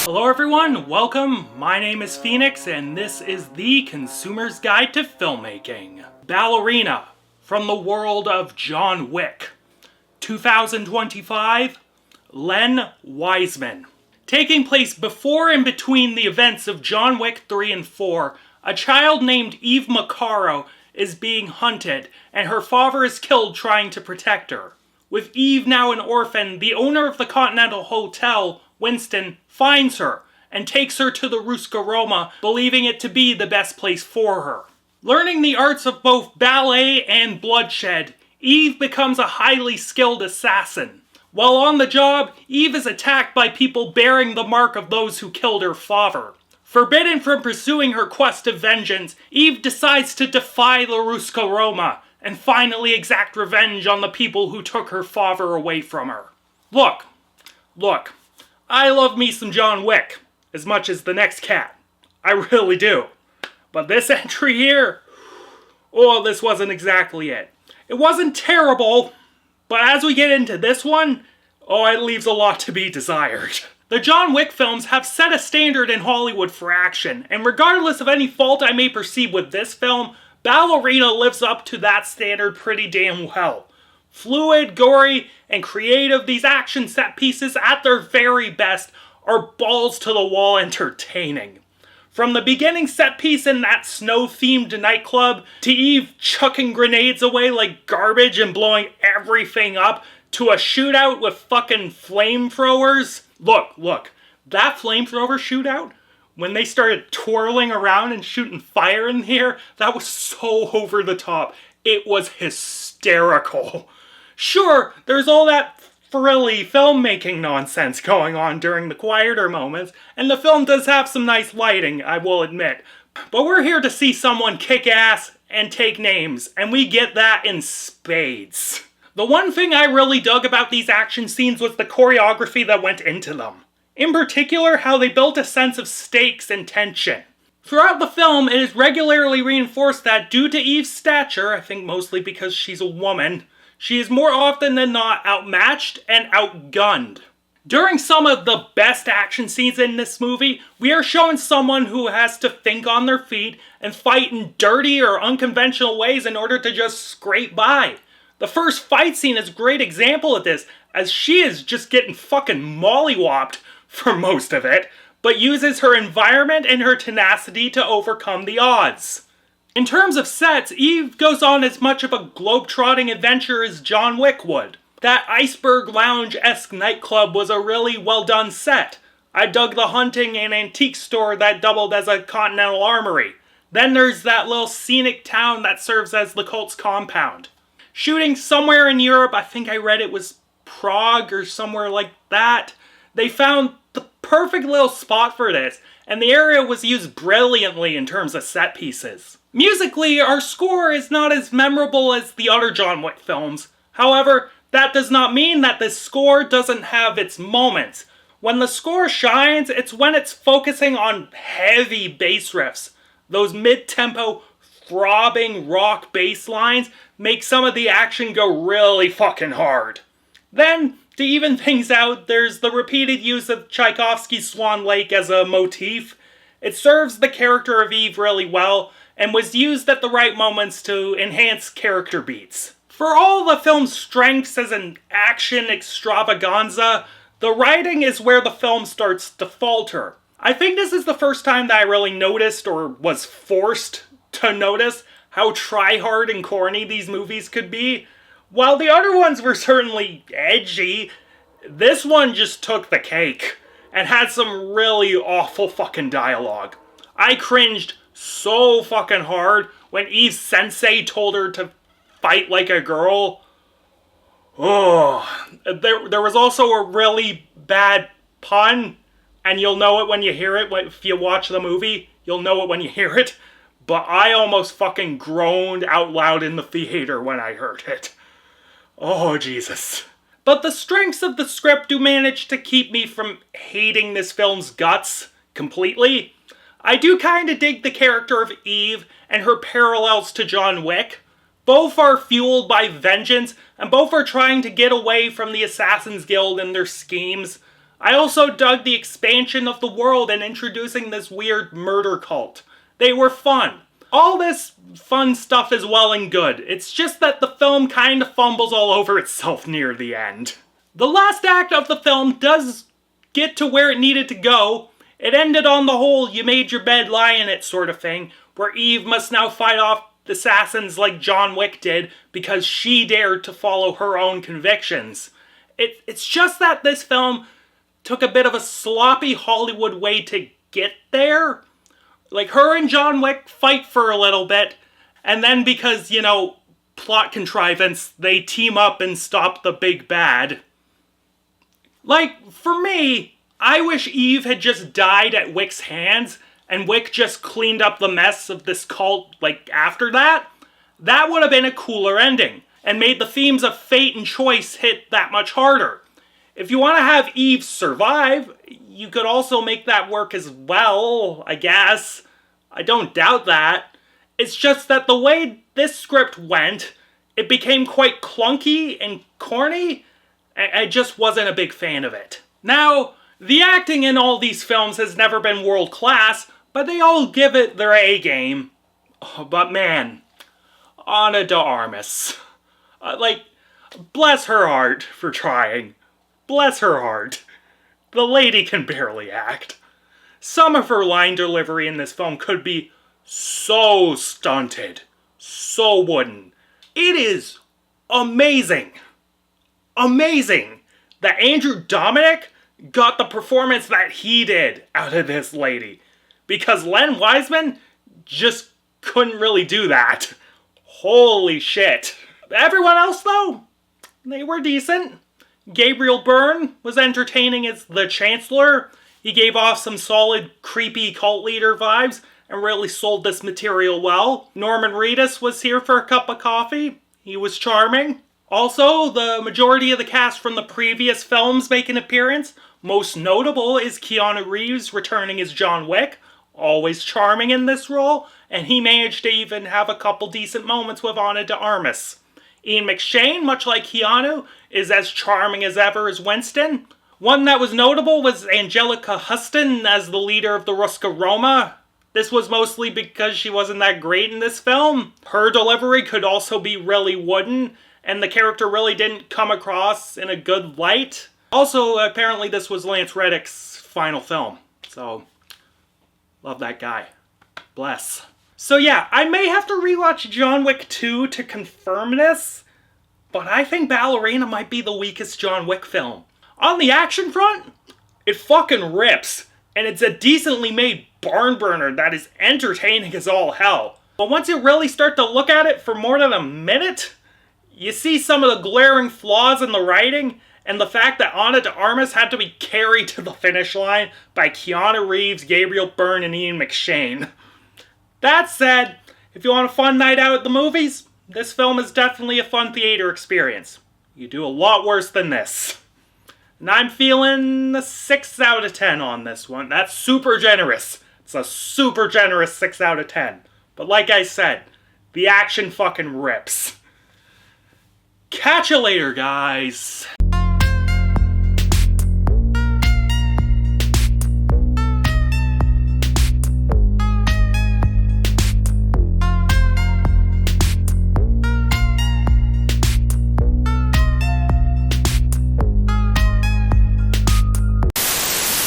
Hello everyone, welcome. My name is Phoenix and this is the Consumer's Guide to Filmmaking. Ballerina, from the world of John Wick. 2025, Len Wiseman. Taking place before and between the events of John Wick 3 and 4, a child named Eve Macaro is being hunted and her father is killed trying to protect her. With Eve now an orphan, the owner of the Continental Hotel, Winston, finds her and takes her to the Ruska Roma, believing it to be the best place for her. Learning the arts of both ballet and bloodshed, Eve becomes a highly skilled assassin. While on the job, Eve is attacked by people bearing the mark of those who killed her father. Forbidden from pursuing her quest of vengeance, Eve decides to defy the Ruska Roma and finally exact revenge on the people who took her father away from her. Look, I love me some John Wick as much as the next cat. I really do. But this entry here, this wasn't exactly it. It wasn't terrible, but as we get into this one, it leaves a lot to be desired. The John Wick films have set a standard in Hollywood for action, and regardless of any fault I may perceive with this film, Ballerina lives up to that standard pretty damn well. Fluid, gory, and creative, these action set pieces at their very best are balls to the wall entertaining. From the beginning set piece in that snow-themed nightclub, to Eve chucking grenades away like garbage and blowing everything up, to a shootout with fucking flamethrowers. Look, that flamethrower shootout, when they started twirling around and shooting fire in the air, that was so over the top. It was hysterical. Sure, there's all that frilly filmmaking nonsense going on during the quieter moments, and the film does have some nice lighting, I will admit. But we're here to see someone kick ass and take names, and we get that in spades. The one thing I really dug about these action scenes was the choreography that went into them. In particular, how they built a sense of stakes and tension. Throughout the film, it is regularly reinforced that due to Eve's stature, I think mostly because she's a woman, she is more often than not outmatched and outgunned. During some of the best action scenes in this movie, we are shown someone who has to think on their feet and fight in dirty or unconventional ways in order to just scrape by. The first fight scene is a great example of this, as she is just getting fucking mollywopped for most of it, but uses her environment and her tenacity to overcome the odds. In terms of sets, Eve goes on as much of a globe-trotting adventure as John Wick would. That Iceberg Lounge-esque nightclub was a really well-done set. I dug the hunting and antique store that doubled as a Continental Armory. Then there's that little scenic town that serves as the cult's compound. Shooting somewhere in Europe, I think I read it was Prague or somewhere like that. They found the perfect little spot for this, and the area was used brilliantly in terms of set pieces. Musically, our score is not as memorable as the other John Wick films. However, that does not mean that this score doesn't have its moments. When the score shines, it's when it's focusing on heavy bass riffs. Those mid-tempo, throbbing rock bass lines make some of the action go really fucking hard. Then, to even things out, there's the repeated use of Tchaikovsky's Swan Lake as a motif. It serves the character of Eve really well, and was used at the right moments to enhance character beats. For all the film's strengths as an action extravaganza, the writing is where the film starts to falter. I think this is the first time that I really noticed, or was forced to notice, how try-hard and corny these movies could be. While the other ones were certainly edgy, this one just took the cake, and had some really awful fucking dialogue. I cringed so fucking hard when Eve's sensei told her to fight like a girl. There was also a really bad pun, and you'll know it when you hear it. If you watch the movie, you'll know it when you hear it. But I almost fucking groaned out loud in the theater when I heard it. Oh, Jesus. But the strengths of the script do manage to keep me from hating this film's guts completely. I do kind of dig the character of Eve and her parallels to John Wick. Both are fueled by vengeance, and both are trying to get away from the Assassin's Guild and their schemes. I also dug the expansion of the world and introducing this weird murder cult. They were fun. All this fun stuff is well and good. It's just that the film kind of fumbles all over itself near the end. The last act of the film does get to where it needed to go. It ended on the whole you made your bed, lie in it sort of thing, where Eve must now fight off assassins like John Wick did because she dared to follow her own convictions. It's just that this film took a bit of a sloppy Hollywood way to get there. Like, her and John Wick fight for a little bit, and then because, plot contrivance, they team up and stop the big bad. Like, for me, I wish Eve had just died at Wick's hands, and Wick just cleaned up the mess of this cult, after that. That would have been a cooler ending, and made the themes of fate and choice hit that much harder. If you want to have Eve survive, you could also make that work as well, I guess. I don't doubt that. It's just that the way this script went, it became quite clunky and corny. I just wasn't a big fan of it. Now, the acting in all these films has never been world class, but they all give it their A game. But man, Ana de Armas. Bless her heart for trying. Bless her heart. The lady can barely act. Some of her line delivery in this film could be so stunted, so wooden. It is amazing that Andrew Dominic got the performance that he did out of this lady. Because Len Wiseman just couldn't really do that. Holy shit. Everyone else, though, they were decent. Gabriel Byrne was entertaining as the Chancellor. He gave off some solid, creepy cult leader vibes and really sold this material well. Norman Reedus was here for a cup of coffee. He was charming. Also, the majority of the cast from the previous films make an appearance. Most notable is Keanu Reeves returning as John Wick, always charming in this role, and he managed to even have a couple decent moments with Ana de Armas. Ian McShane, much like Keanu, is as charming as ever as Winston. One that was notable was Angelica Huston as the leader of the Ruska Roma. This was mostly because she wasn't that great in this film. Her delivery could also be really wooden, and the character really didn't come across in a good light. Also, apparently this was Lance Reddick's final film, so love that guy. Bless. So yeah, I may have to rewatch John Wick 2 to confirm this, but I think Ballerina might be the weakest John Wick film. On the action front, it fucking rips, and it's a decently made barn burner that is entertaining as all hell. But once you really start to look at it for more than a minute, you see some of the glaring flaws in the writing, and the fact that Ana de Armas had to be carried to the finish line by Keanu Reeves, Gabriel Byrne, and Ian McShane. That said, if you want a fun night out at the movies, this film is definitely a fun theater experience. You do a lot worse than this. And I'm feeling a 6 out of 10 on this one. That's super generous. It's a super generous 6 out of 10. But like I said, the action fucking rips. Catch you later, guys.